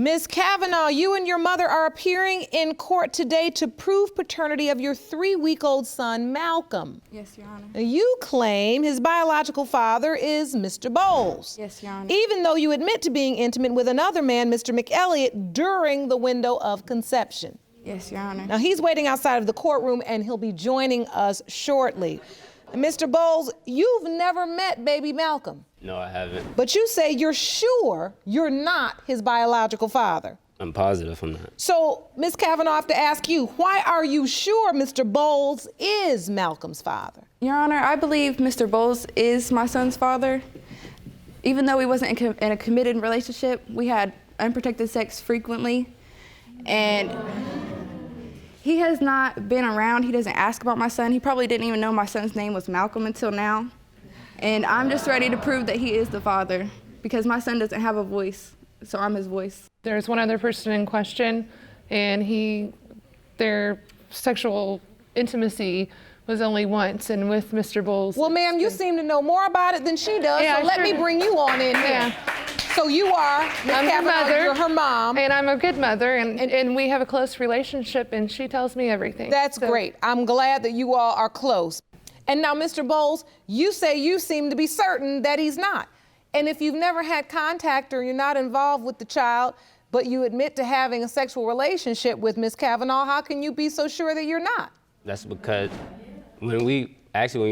Ms. Cavanaugh, you and your mother are appearing in court today to prove paternity of your 3-week-old son, Malcolm. Yes, Your Honor. You claim his biological father is Mr. Bowles. Yes, Your Honor. Even though you admit to being intimate with another man, Mr. McElliot, during the window of conception. Yes, Your Honor. Now, he's waiting outside of the courtroom, and he'll be joining us shortly. Mr. Bowles, you've never met baby Malcolm. No, I haven't. But you say you're sure you're not his biological father. I'm positive I'm not. So, Ms. Cavanaugh, I have to ask you, why are you sure Mr. Bowles is Malcolm's father? Your Honor, I believe Mr. Bowles is my son's father. Even though we wasn't in a committed relationship, we had unprotected sex frequently. And he has not been around. He doesn't ask about my son. He probably didn't even know my son's name was Malcolm until now. And I'm just ready to prove that he is the father because my son doesn't have a voice, so I'm his voice. There's one other person in question, and their sexual intimacy was only once, and with Mr. Bowles. Well, ma'am, you seem to know more about it than she does, Yeah, so let me bring you on in here. Yeah. So you are Ms. I'm her Cavanaugh, mother, you're her mom. And I'm a good mother, and we have a close relationship, and she tells me everything. That's great. I'm glad that you all are close. And now, Mr. Bowles, you say you seem to be certain that he's not. And if you've never had contact or you're not involved with the child, but you admit to having a sexual relationship with Ms. Cavanaugh, how can you be so sure that you're not? That's because when we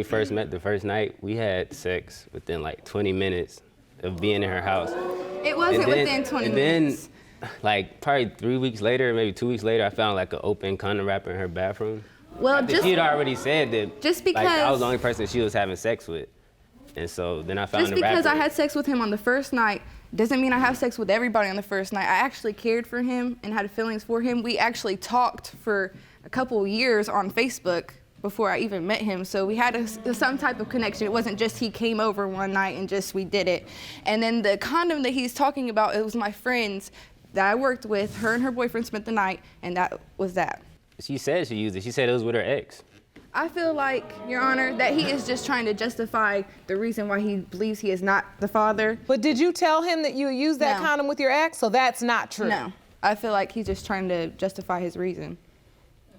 first met the first night, we had sex within like 20 minutes of being in her house. It wasn't within 20 minutes. Then, like probably 3 weeks later, maybe 2 weeks later, I found like an open condom wrapper in her bathroom. Well, she had already said that just because like, I was the only person she was having sex with. And so then I found just the wrapper. because I had sex with him on the first night doesn't mean I have sex with everybody on the first night. I actually cared for him and had feelings for him. We actually talked for a couple years on Facebook before I even met him. So we had some type of connection. It wasn't just he came over one night and just we did it. And then the condom that he's talking about, it was my friend's that I worked with. Her and her boyfriend spent the night, and that was that. She said she used it. She said it was with her ex. I feel like, Your Honor, that he is just trying to justify the reason why he believes he is not the father. But did you tell him that you used that No. condom with your ex? So that's not true. No. I feel like he's just trying to justify his reason.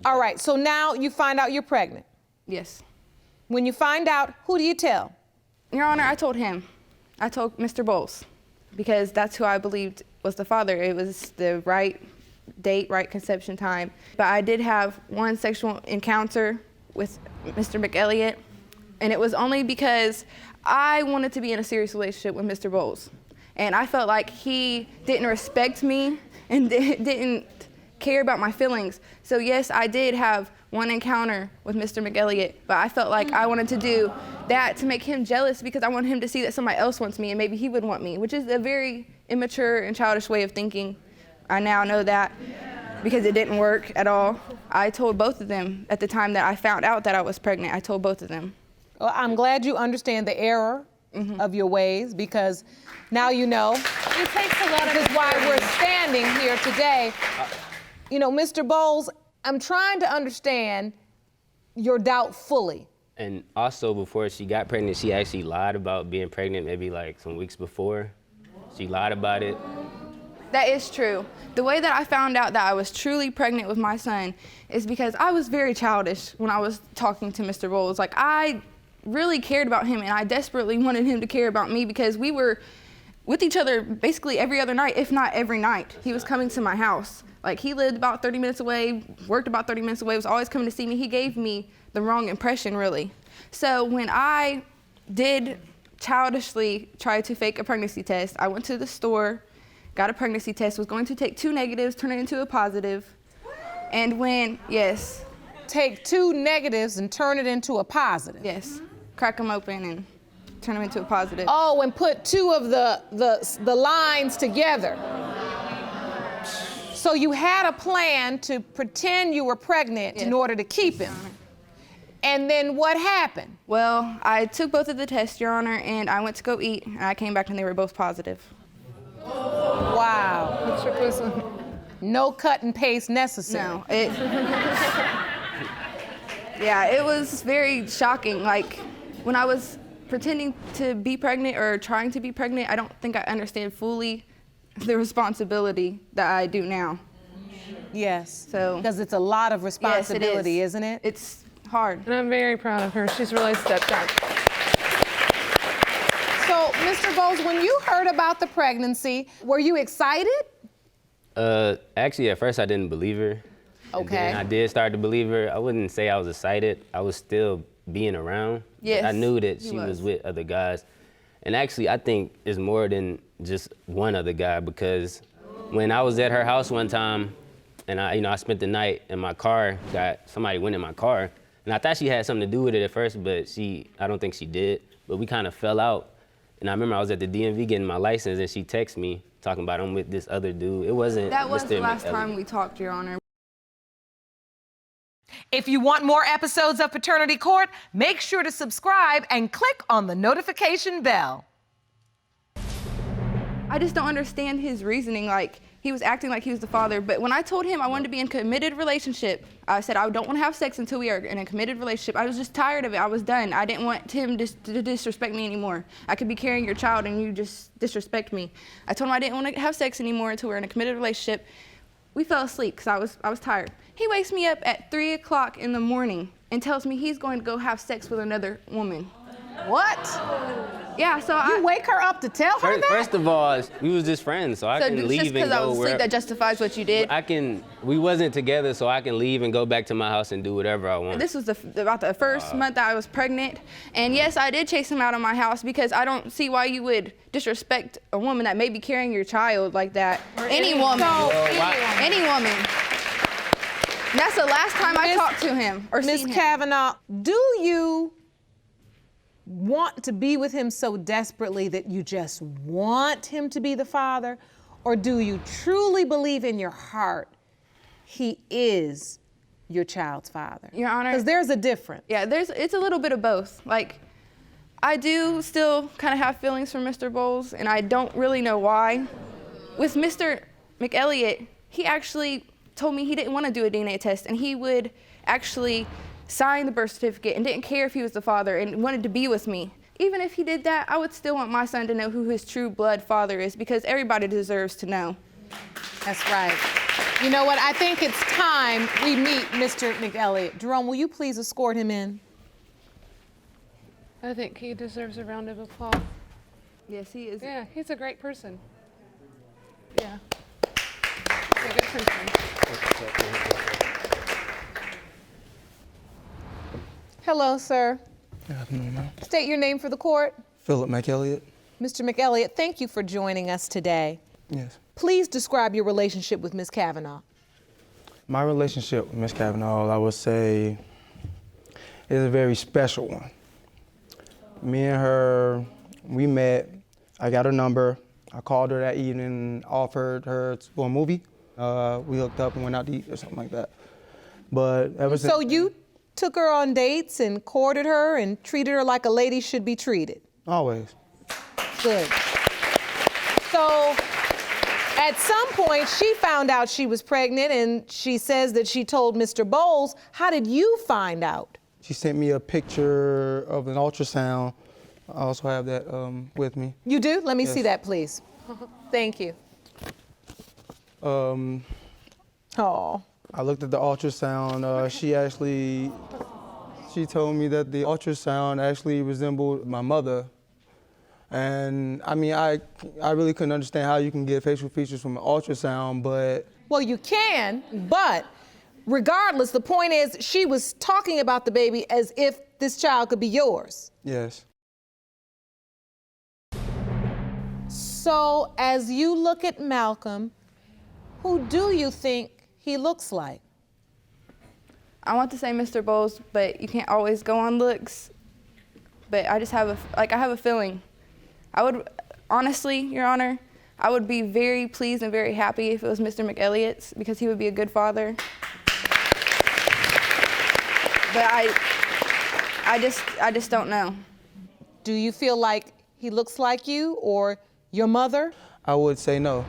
All right, so now you find out you're pregnant. Yes. When you find out, who do you tell? Your Honor, I told him. I told Mr. Bowles because that's who I believed was the father. It was the right date, right conception time. But I did have one sexual encounter with Mr. McElliot, and it was only because I wanted to be in a serious relationship with Mr. Bowles. And I felt like he didn't respect me and didn't care about my feelings. So yes, I did have one encounter with Mr. McElliot, but I felt like I wanted to do that to make him jealous because I want him to see that somebody else wants me and maybe he would want me, which is a very immature and childish way of thinking. I now know that because it didn't work at all. I told both of them at the time that I found out that I was pregnant. I told both of them. Well, I'm glad you understand the error of your ways because now you know. It takes a lot of This is why we're standing here today. You know, Mr. Bowles, I'm trying to understand your doubt fully. And also before she got pregnant, she actually lied about being pregnant maybe like some weeks before. She lied about it. That is true. The way that I found out that I was truly pregnant with my son is because I was very childish when I was talking to Mr. Bowles. Like, I really cared about him, and I desperately wanted him to care about me because we were with each other basically every other night, if not every night. He was coming to my house. Like, he lived about 30 minutes away, worked about 30 minutes away, was always coming to see me. He gave me the wrong impression, really. So when I did childishly try to fake a pregnancy test, I went to the store, got a pregnancy test, was going to take 2 negatives, turn it into a positive. And when, yes. Take 2 negatives and turn it into a positive. Yes, crack them open and turn them into a positive. Oh, and put 2 of the lines together. So you had a plan to pretend you were pregnant in order to keep him. And then what happened? Well, I took both of the tests, Your Honor, and I went to go eat, and I came back and they were both positive. Wow. No cut and paste necessary. No, yeah, it was very shocking. Like, when I was pretending to be pregnant or trying to be pregnant, I don't think I understand fully the responsibility that I do now. Yes. So- because it's a lot of responsibility, yes, isn't it? It's hard. And I'm very proud of her. She's really stepped up. So, Mr. Bowles, when you heard about the pregnancy, were you excited? Actually, at first I didn't believe her. And Okay. then I did start to believe her. I wouldn't say I was excited. I was still being around. Yes, I knew that he she was was. with other guys. And actually, I think it's more than just one other guy, because when I was at her house one time, and I spent the night in my car, somebody went in my car, and I thought she had something to do with it at first, but I don't think she did. But we kind of fell out. And I remember I was at the DMV getting my license, and she texted me talking about I'm with this other dude. It wasn't That was Mr. the last McElliot. time we talked, Your Honor. If you want more episodes of Paternity Court, make sure to subscribe and click on the notification bell. I just don't understand his reasoning. Like, he was acting like he was the father, but when I told him I wanted to be in a committed relationship, I said I don't want to have sex until we are in a committed relationship. I was just tired of it. I was done. I didn't want him to disrespect me anymore. I could be carrying your child and you just disrespect me. I told him I didn't want to have sex anymore until we were in a committed relationship. We fell asleep because I was tired. He wakes me up at 3 o'clock in the morning and tells me he's going to go have sex with another woman. What? Yeah, so You wake her up to tell her that? First of all, we was just friends, so I so can just leave because and I go was asleep, wherever. that justifies what you did. We wasn't together, so I can leave and go back to my house and do whatever I want. This was about the first month that I was pregnant. And yes, I did chase him out of my house because I don't see why you would disrespect a woman that may be carrying your child like that. Any woman. Any woman. And that's the last time I talked to him or Ms. seen him. Cavanaugh, do you want to be with him so desperately that you just want him to be the father? Or do you truly believe in your heart he is your child's father? Your Honor. Because there's a difference. Yeah, it's a little bit of both. Like, I do still kind of have feelings for Mr. Bowles, and I don't really know why. With Mr. McElliot, he actually told me he didn't want to do a DNA test, and he would actually sign the birth certificate and didn't care if he was the father and wanted to be with me. Even if he did that, I would still want my son to know who his true blood father is, because everybody deserves to know. That's right. You know what? I think it's time we meet Mr. McElliot. Jerome, will you please escort him in? I think he deserves a round of applause. Yes, he is. Yeah, he's a great person. Yeah. He's a good person. Hello, sir. Good afternoon, ma'am. State your name for the court. Philip McElliot. Mr. McElliot, thank you for joining us today. Yes. Please describe your relationship with Ms. Cavanaugh. My relationship with Ms. Cavanaugh, I would say, is a very special one. Me and her, we met. I got her number. I called her that evening, offered her for a movie. We hooked up and went out to eat or something like that. But ever since. So you took her on dates and courted her and treated her like a lady should be treated? Always. Good. So at some point, she found out she was pregnant and she says that she told Mr. Bowles. How did you find out? She sent me a picture of an ultrasound. I also have that with me. You do? Let me see Yes. that, please. Thank you. Um, Oh. I looked at the ultrasound. She told me that the ultrasound actually resembled my mother. And I mean, I really couldn't understand how you can get facial features from an ultrasound, but Well, you can, but regardless, the point is she was talking about the baby as if this child could be yours. yes. So as you look at Malcolm, who do you think he looks like? I want to say Mr. Bowles, but you can't always go on looks. But I just have I have a feeling. I would, honestly, Your Honor, I would be very pleased and very happy if it was Mr. McElliot's, because he would be a good father. But I just don't know. Do you feel like he looks like you or your mother? I would say no.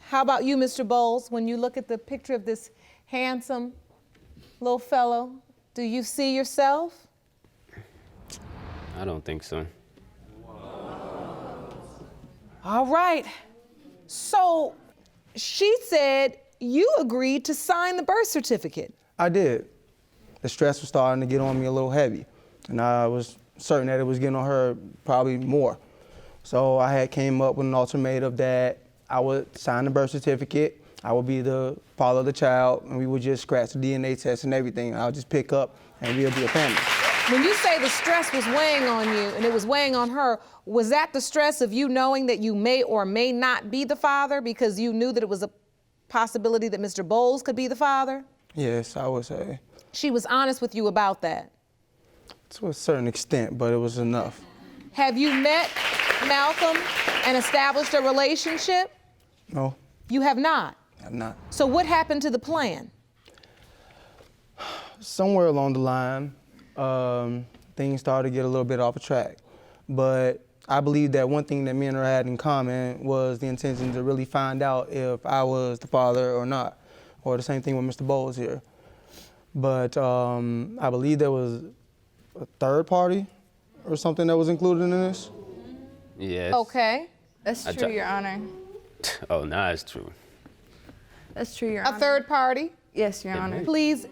How about you, Mr. Bowles? When you look at the picture of this handsome little fellow, do you see yourself? I don't think so. All right. So she said you agreed to sign the birth certificate. I did. The stress was starting to get on me a little heavy, and I was certain that it was getting on her probably more. So I had came up with an ultimatum that I would sign the birth certificate, I would be the father of the child, and we would just scratch the DNA test and everything. I'll just pick up and we'll be a family. When you say the stress was weighing on you and it was weighing on her, was that the stress of you knowing that you may or may not be the father because you knew that it was a possibility that Mr. Bowles could be the father? Yes, I would say. She was honest with you about that. To a certain extent, but it was enough. Have you met Malcolm and established a relationship? No, You have not. I'm not. So what happened to the plan? Somewhere along the line, things started to get a little bit off track. But I believe that one thing that me and her had in common was the intention to really find out if I was the father or not, or the same thing with Mr. Bowles here. But I believe there was a third party or something that was included in this. Yes. Okay. That's I true, t- Your Honor. Oh, nah, it's true. That's true, Your A Honor. third party? Yes, Your Honor. Please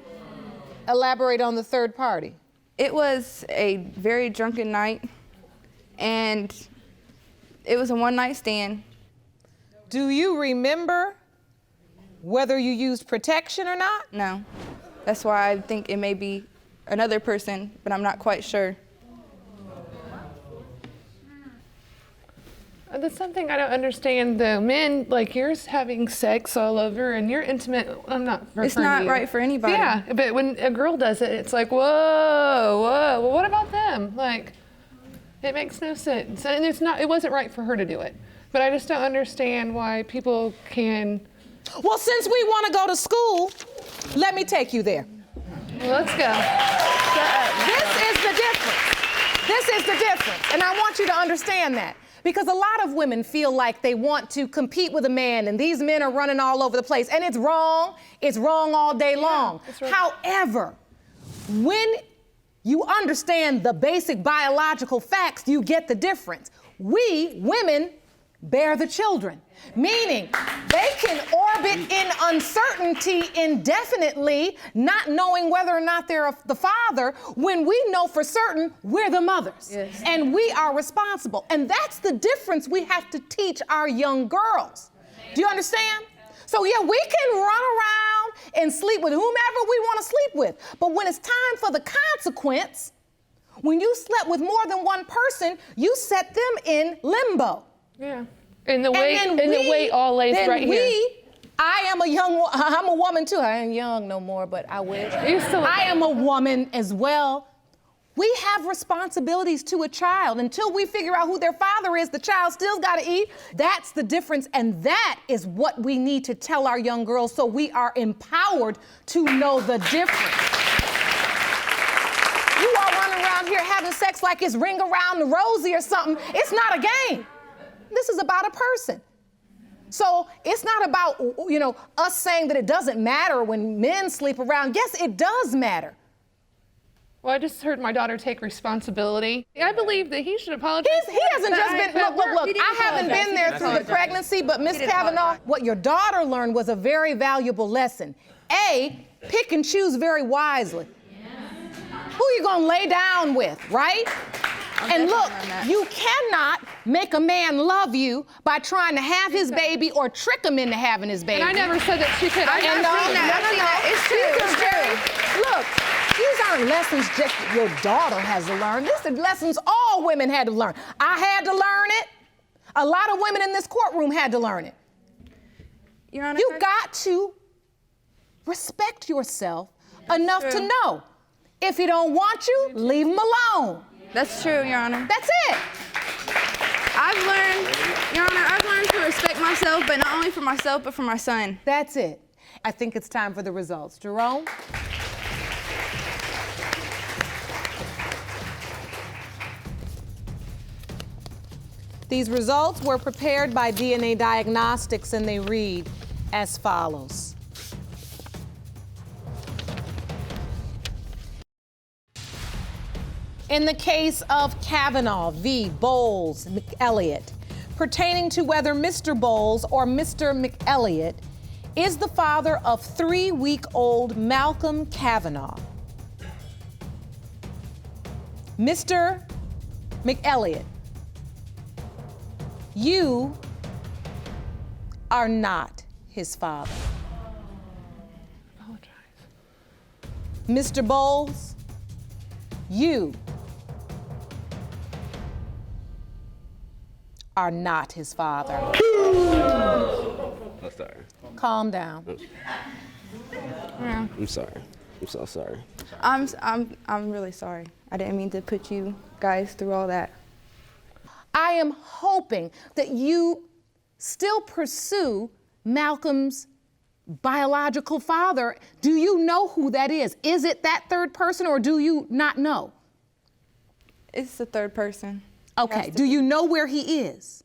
elaborate on the third party. It was a very drunken night, and it was a one-night stand. Do you remember whether you used protection or not? No. That's why I think it may be another person, but I'm not quite sure. That's something I don't understand, though. Men, like, you're having sex all over and you're intimate. I'm not referring It's not to you. right for anybody. Yeah, but when a girl does it, it's like, whoa, whoa. Well, what about them? Like, it makes no sense. And it wasn't right for her to do it. But I just don't understand why people can. Well, since we want to go to school, let me take you there. Well, let's go. This is the difference. This is the difference. And I want you to understand that. Because a lot of women feel like they want to compete with a man and these men are running all over the place. And it's wrong. It's wrong all day long. Right. However, when you understand the basic biological facts, you get the difference. We, women, bear the children. Meaning, they can orbit in uncertainty indefinitely, not knowing whether or not they're the father, when we know for certain we're the mothers. Yes. And we are responsible. And that's the difference we have to teach our young girls. Do you understand? So yeah, we can run around and sleep with whomever we want to sleep with. But when it's time for the consequence, when you slept with more than one person, you set them in limbo. Yeah. And the weight all lays then right here. I'm a woman too. I ain't young no more, but I wish. You still I am a woman as well. We have responsibilities to a child. Until we figure out who their father is, the child still's got to eat. That's the difference, and that is what we need to tell our young girls so we are empowered to know the difference. You all running around here having sex like it's Ring Around the Rosie or something. It's not a game. This is about a person. So it's not about, us saying that it doesn't matter when men sleep around. Yes, it does matter. Well, I just heard my daughter take responsibility. I believe that he should apologize. He hasn't just been, look, I haven't been there through the pregnancy, but Miss Cavanaugh, what your daughter learned was a very valuable lesson. A, pick and choose very wisely. Who you gonna lay down with, right? And look, you cannot make a man love you by trying to have his baby or trick him into having his baby. And I never said that she could. It's true. Look, these aren't lessons just that your daughter has to learn. These are lessons all women had to learn. I had to learn it. A lot of women in this courtroom had to learn it. Your Honor, You got to respect yourself enough to know. If he don't want you, leave him alone. That's true, Your Honor. That's it. Your Honor, I've learned to respect myself, but not only for myself, but for my son. That's it. I think it's time for the results. Jerome? These results were prepared by DNA Diagnostics, and they read as follows. In the case of Cavanaugh v. Bowles, McElliot, pertaining to whether Mr. Bowles or Mr. McElliot is the father of 3-week-old Malcolm Cavanaugh. Mr. McElliot, you are not his father. Apologize. Mr. Bowles, you are not his father. I'm sorry. Calm down. I'm sorry. I'm so sorry. I'm really sorry. I didn't mean to put you guys through all that. I am hoping that you still pursue Malcolm's biological father. Do you know who that is? Is it that third person, or do you not know? It's the third person. Okay, do you know where he is?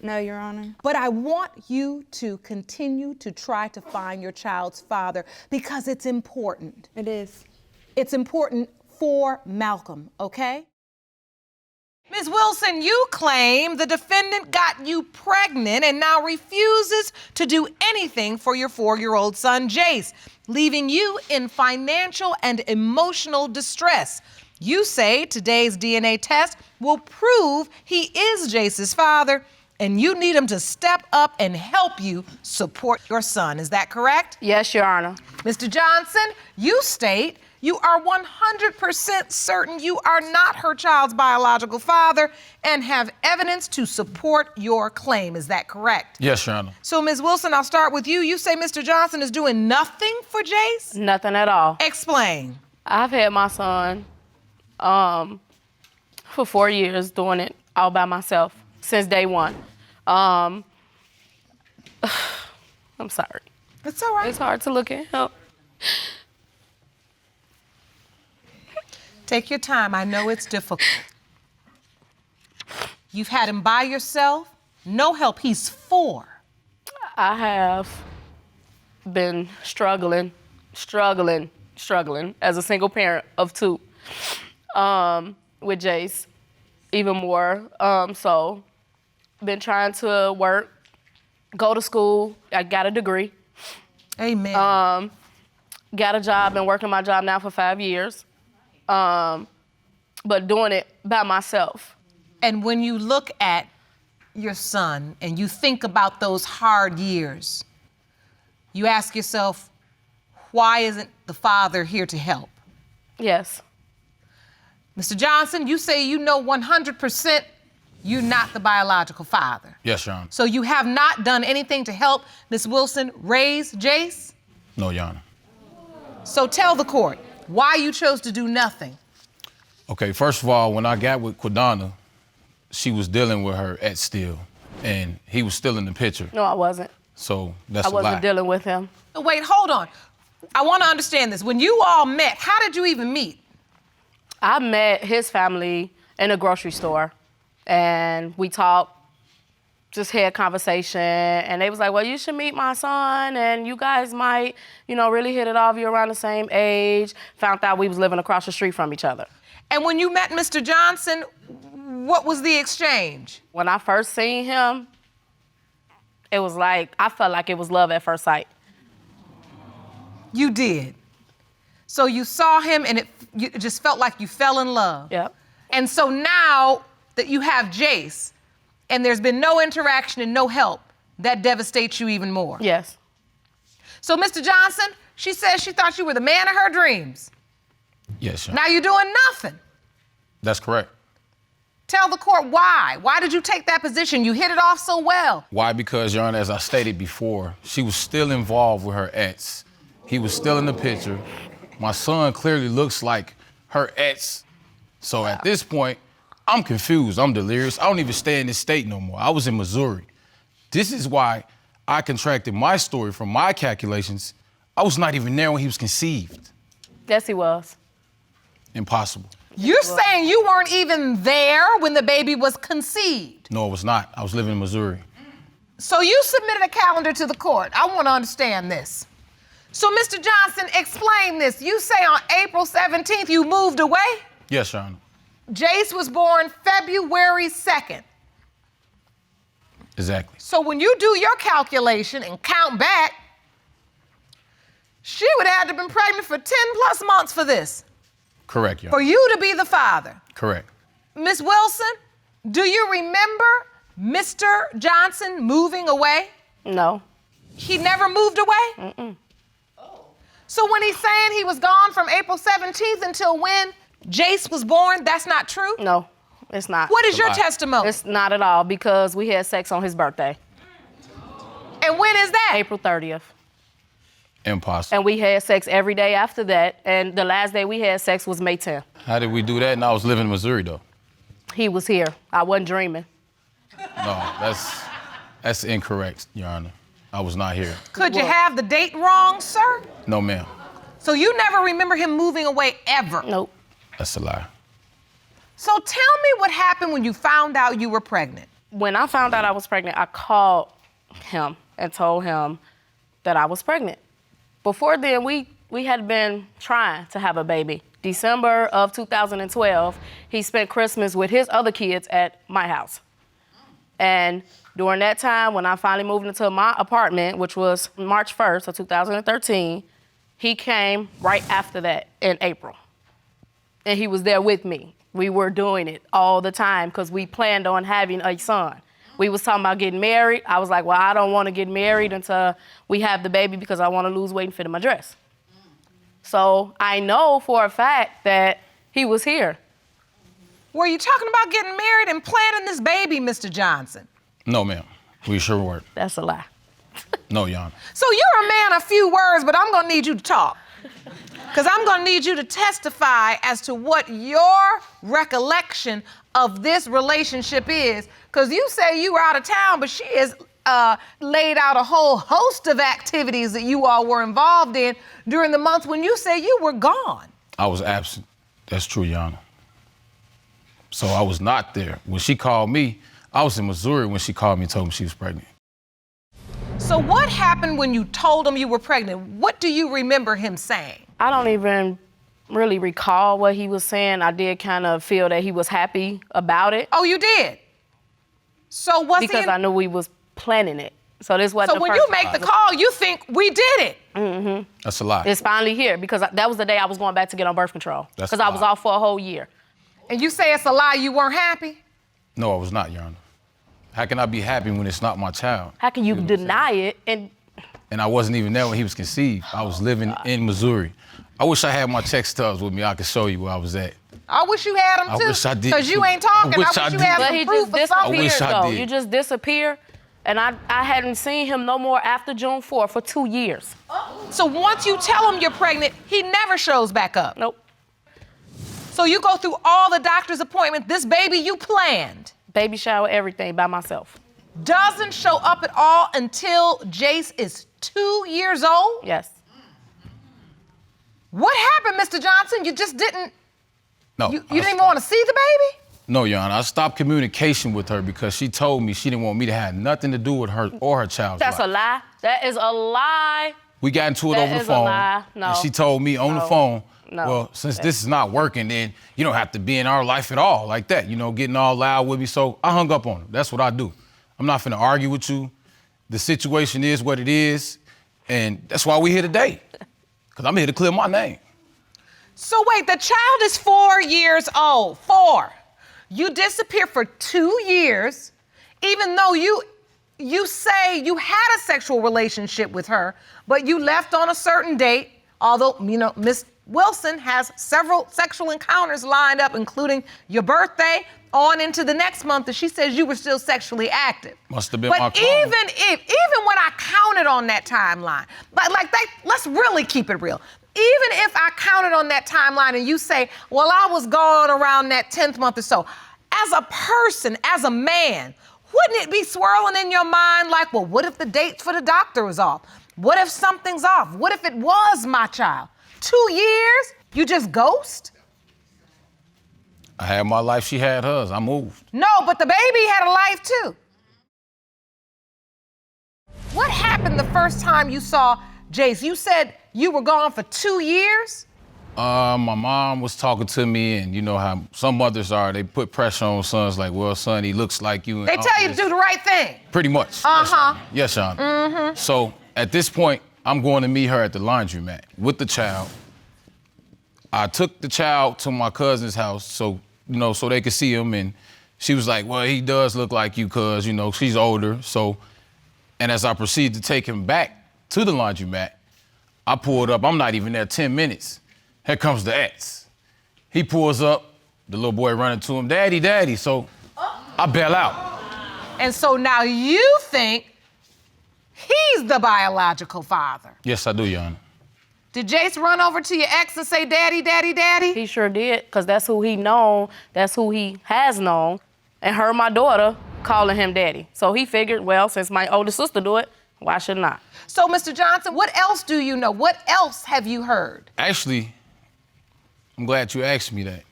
No, Your Honor. But I want you to continue to try to find your child's father because it's important. It is. It's important for Malcolm, okay? Ms. Wilson, you claim the defendant got you pregnant and now refuses to do anything for your 4-year-old son, Jace, leaving you in financial and emotional distress. You say today's DNA test will prove he is Jace's father, and you need him to step up and help you support your son. Is that correct? Yes, Your Honor. Mr. Johnson, you state you are 100% certain you are not her child's biological father and have evidence to support your claim. Is that correct? Yes, Your Honor. So, Ms. Wilson, I'll start with you. You say Mr. Johnson is doing nothing for Jace? Nothing at all. Explain. I've had my son for 4 years doing it all by myself since day one. I'm sorry. It's all right. It's hard to look at him. Take your time. I know it's difficult. You've had him by yourself. No help. He's 4. I have been struggling as a single parent of 2 with Jace, even more. So, been trying to work, go to school. I got a degree. Amen. Got a job, been working my job now for 5 years. But doing it by myself. And when you look at your son and you think about those hard years, you ask yourself, why isn't the father here to help? Yes. Mr. Johnson, you say you know 100% you're not the biological father. Yes, Your Honor. So you have not done anything to help Ms. Wilson raise Jace? No, Your Honor. So tell the court why you chose to do nothing. Okay, first of all, when I got with Cavanaugh, she was dealing with her ex still, and he was still in the picture. No, I wasn't. So that's I a lie. wasn't dealing with him. Wait, hold on. I want to understand this. When you all met, how did you even meet? I met his family in a grocery store, and we talked, just had conversation, and they was like, well, you should meet my son, and you guys might, really hit it off. You're around the same age. Found out we was living across the street from each other. And when you met Mr. Johnson, what was the exchange? When I first seen him, it was like, I felt like it was love at first sight. You did. So you saw him and it just felt like you fell in love. Yep. And so now that you have Jace and there's been no interaction and no help, that devastates you even more. Yes. So Mr. Johnson, she says she thought you were the man of her dreams. Yes, Your Honor. Now you're doing nothing. That's correct. Tell the court why. Why did you take that position? You hit it off so well. Why? Because, Your Honor, as I stated before, she was still involved with her ex. He was still in the picture. My son clearly looks like her ex. So at this point, I'm confused. I'm delirious. I don't even stay in this state no more. I was in Missouri. This is why I contracted my story from my calculations. I was not even there when he was conceived. Yes, he was. Impossible. You're saying you weren't even there when the baby was conceived. No, it was not. I was living in Missouri. So you submitted a calendar to the court. I want to understand this. So, Mr. Johnson, explain this. You say on April 17th you moved away? Yes, Your Honor. Jace was born February 2nd. Exactly. So when you do your calculation and count back, she would have to have been pregnant for 10 plus months for this. Correct, Your For Honor. you to be the father. Correct. Ms. Wilson, do you remember Mr. Johnson moving away? No. He never moved away? Mm-mm. So when he's saying he was gone from April 17th until when Jace was born, that's not true? No, it's not. What is your lie. testimony? It's not at all because we had sex on his birthday, And when is that? April 30th. Impossible. And we had sex every day after that. And the last day we had sex was May 10th. How did we do that? And I was living in Missouri, though. He was here. I wasn't dreaming. No, that's incorrect, Your Honor. I was not here. Could you have the date wrong, sir? No, ma'am. So you never remember him moving away ever? Nope. That's a lie. So tell me what happened when you found out you were pregnant. When I found out I was pregnant, I called him and told him that I was pregnant. Before then, we had been trying to have a baby. December of 2012, he spent Christmas with his other kids at my house. And during that time, when I finally moved into my apartment, which was March 1st of 2013, he came right after that in April. And he was there with me. We were doing it all the time because we planned on having a son. We was talking about getting married. I was like, well, I don't want to get married until we have the baby because I want to lose weight and fit in my dress. So I know for a fact that he was here. Were you talking about getting married and planning this baby, Mr. Johnson? No, ma'am. We sure weren't. That's a lie. No, Your Honor. So you're a man of few words, but I'm gonna need you to talk. Because I'm gonna need you to testify as to what your recollection of this relationship is. Because you say you were out of town, but she has laid out a whole host of activities that you all were involved in during the months when you say you were gone. I was absent. That's true, Your Honor. So I was not there. When she called me, I was in Missouri when she called me and told me she was pregnant. So what happened when you told him you were pregnant? What do you remember him saying? I don't even really recall what he was saying. I did kind of feel that he was happy about it. Oh, you did? So was because he... I knew we was planning it. So this wasn't So the when first you make time. the call, you think we did it. Mm-hmm. That's a lie. It's finally here because that was the day I was going back to get on birth control. That's Because a I was lie. off for a whole year. And you say it's a lie, you weren't happy? No, I was not, Your Honor. How can I be happy when it's not my child? How can you deny it? And I wasn't even there when he was conceived. I was living in Missouri. I wish I had my check stubs with me. I could show you where I was at. I wish you had them too. I wish I did. Because you ain't talking. I wish I I wish you did. had But some he proof just of something. I wish disappeared I though. did. You just disappear. And I hadn't seen him no more after June 4th for 2 years. So once you tell him you're pregnant, he never shows back up. Nope. So you go through all the doctor's appointments. This baby you planned Baby shower, everything by myself. doesn't show up at all until Jace is 2 years old? Yes. What happened, Mr. Johnson? You just didn't, No. you didn't even want to see the baby? No, Your Honor. I stopped communication with her because she told me she didn't want me to have nothing to do with her or her child's That's life. a lie. That is a lie. We got into it That over the is a phone. lie. No. And she told me on the No. phone, No. well, since this is not working, then you don't have to be in our life at all, like that, getting all loud with me. So I hung up on her. That's what I do. I'm not finna argue with you. The situation is what it is, and that's why we're here today. Because I'm here to clear my name. So wait, the child is 4 years old. 4. You disappear for 2 years, even though you say you had a sexual relationship with her, but you left on a certain date, although, Miss Wilson has several sexual encounters lined up, including your birthday, on into the next month, and she says you were still sexually active. Must have been but my But karma. even when I counted on that timeline, let's really keep it real. Even if I counted on that timeline and you say, well, I was gone around that 10th month or so, as a person, as a man, wouldn't it be swirling in your mind like, well, what if the date for the doctor was off? What if something's off? What if it was my child? 2 years? You just ghost? I had my life, she had hers. I moved. No, but the baby had a life too. What happened the first time you saw Jace? You said you were gone for 2 years? My mom was talking to me, and you know how some mothers are. They put pressure on sons like, well, son, he looks like you. And They tell you to do the right thing. Pretty much. Uh-huh. Yes, Sean. Mm-hmm. So at this point, I'm going to meet her at the laundromat with the child. I took the child to my cousin's house so they could see him, and she was like, well, he does look like you, cuz, she's older. So, and as I proceeded to take him back to the laundromat, I pulled up. I'm not even there 10 minutes. Here comes the ex. He pulls up, the little boy running to him, daddy, daddy. So I bail out. And so now you think he's the biological father. Yes, I do, Your Honor. Did Jace run over to your ex and say, daddy, daddy, daddy? He sure did, because that's who he known, that's who he has known, and heard my daughter calling him daddy. So he figured, well, since my older sister do it, why shouldn't I? So, Mr. Johnson, what else do you know? What else have you heard? Actually, I'm glad you asked me that.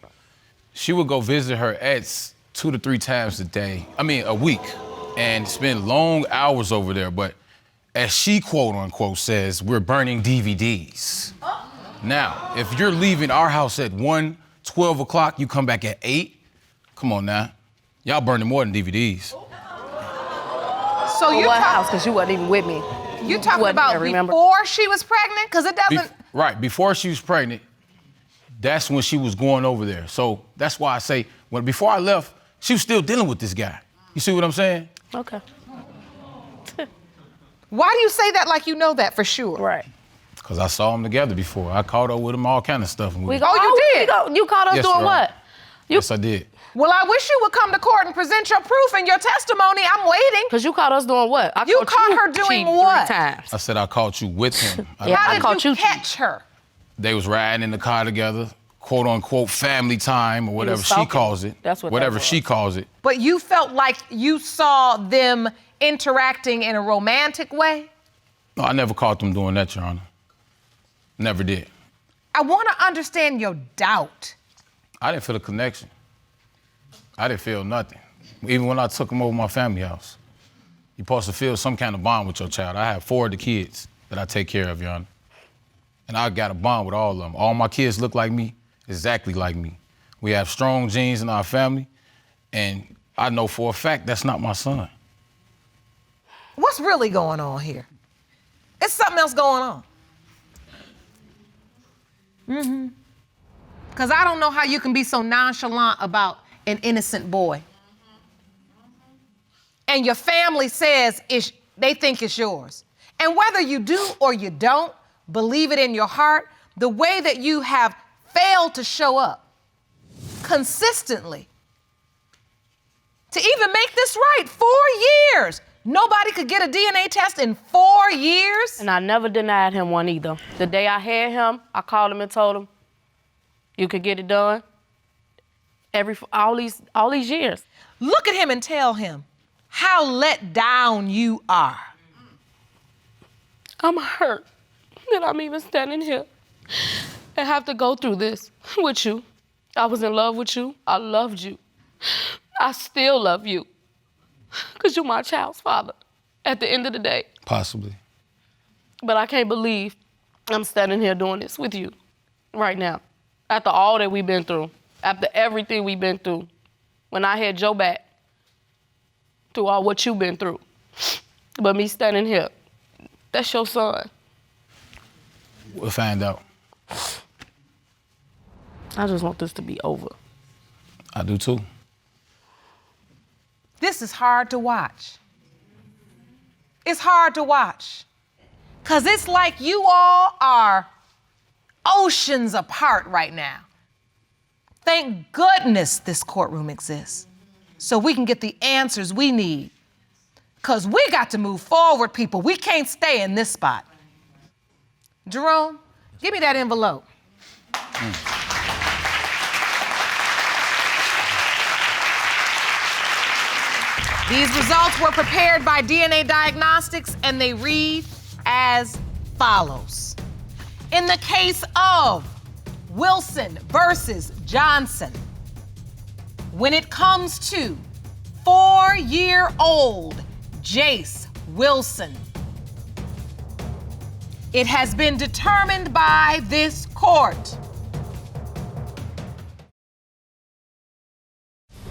She would go visit her ex 2 to 3 times a week, and spend long hours over there. But as she, quote unquote, says, we're burning DVDs. Now, if you're leaving our house at 12 o'clock, you come back at 8, come on now. Y'all burning more than DVDs. So you what house? Because you wasn't even with me. You talking wasn't about there, remember? before she was pregnant? Because it doesn't... Right, before she was pregnant, that's when she was going over there. So that's why I say, before I left, she was still dealing with this guy. You see what I'm saying? Okay. Why do you say that like you know that for sure? Right. Because I saw them together before. I caught up with them, all kind of stuff. You did? You caught us Yes, doing Your what? Honor. Yes, I did. Well, I wish you would come to court and present your proof and your testimony. I'm waiting. Because you caught us doing what? You caught her doing cheating what? 3 times. I said I caught you with him. Yeah, How I did caught you you catch her? They was riding in the car together, quote unquote family time or whatever she stalking. calls it. That's what whatever that was. she calls it. But you felt like you saw them interacting in a romantic way? No, I never caught them doing that, Your Honor. Never did. I want to understand your doubt. I didn't feel a connection. I didn't feel nothing. Even when I took them over my family house. You're supposed to feel some kind of bond with your child. I have 4 of the kids that I take care of, Your Honor. And I got a bond with all of them. All my kids look like me, exactly like me. We have strong genes in our family, and I know for a fact that's not my son. What's really going on here? It's something else going on. Because I don't know how you can be so nonchalant about an innocent boy. And your family says they think it's yours. And whether you do or you don't, believe it in your heart, the way that you have failed to show up consistently to even make this right, 4 years. Nobody could get a DNA test in 4 years. And I never denied him one either. The day I had him, I called him and told him, you could get it done all these years. Look at him and tell him how let down you are. I'm hurt that I'm even standing here and have to go through this with you. I was in love with you. I loved you. I still love you. Because you're my child's father at the end of the day. Possibly. But I can't believe I'm standing here doing this with you right now. After all that we've been through, after everything we've been through, when I had Joe back, through all what you've been through. But me standing here, that's your son. We'll find out. I just want this to be over. I do too. This is hard to watch. It's hard to watch. Because it's like you all are oceans apart right now. Thank goodness this courtroom exists so we can get the answers we need. Because we got to move forward, people. We can't stay in this spot. Jerome, give me that envelope. These results were prepared by DNA Diagnostics, and they read as follows. In the case of Wilson versus Johnson, when it comes to 4-year-old Jace Wilson, it has been determined by this court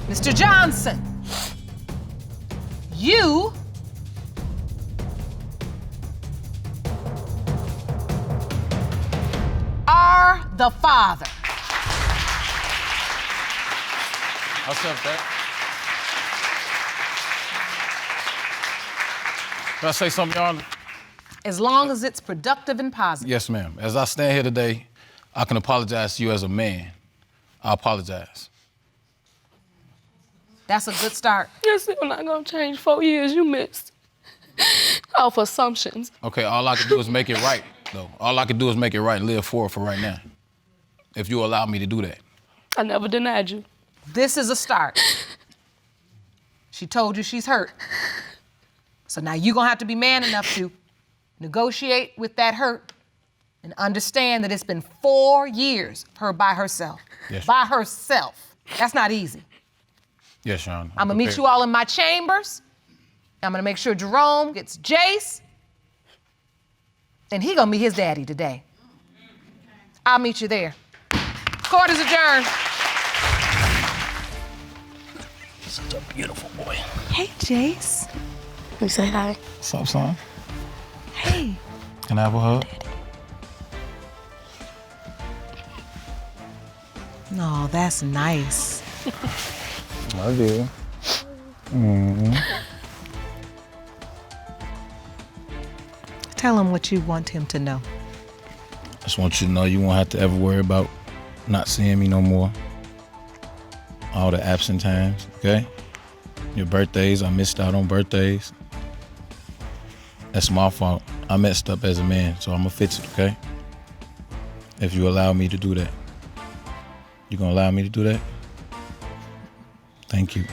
Mr. Johnson, you are the father. I'll accept that. Can I say something, Your Honor? As long as it's productive and positive. Yes, ma'am. As I stand here today, I can apologize to you as a man. I apologize. That's a good start. You're still not gonna change 4 years you missed. Off assumptions. Okay, all I can do is make it right, though. All I can do is make it right and live forward for right now. If you allow me to do that. I never denied you. This is a start. She told you she's hurt. So now you're gonna have to be man enough to negotiate with that hurt and understand that it's been 4 years of her by herself. Yes. By herself. That's not easy. Yes, Your Honor. I'm gonna meet you all in my chambers. I'm gonna make sure Jerome gets Jace. And he gonna meet his daddy today. I'll meet you there. Court is adjourned. Such a beautiful boy. Hey, Jace. You say hi. What's up, son? Hey. Can I have a hug? No, that's nice. I do. Tell him what you want him to know. I just want you to know you won't have to ever worry about not seeing me no more. All the absent times, okay? Your birthdays, I missed out on birthdays. That's my fault. I messed up as a man, so I'm gonna fix it, okay? If you allow me to do that. You gonna allow me to do that? Thank you.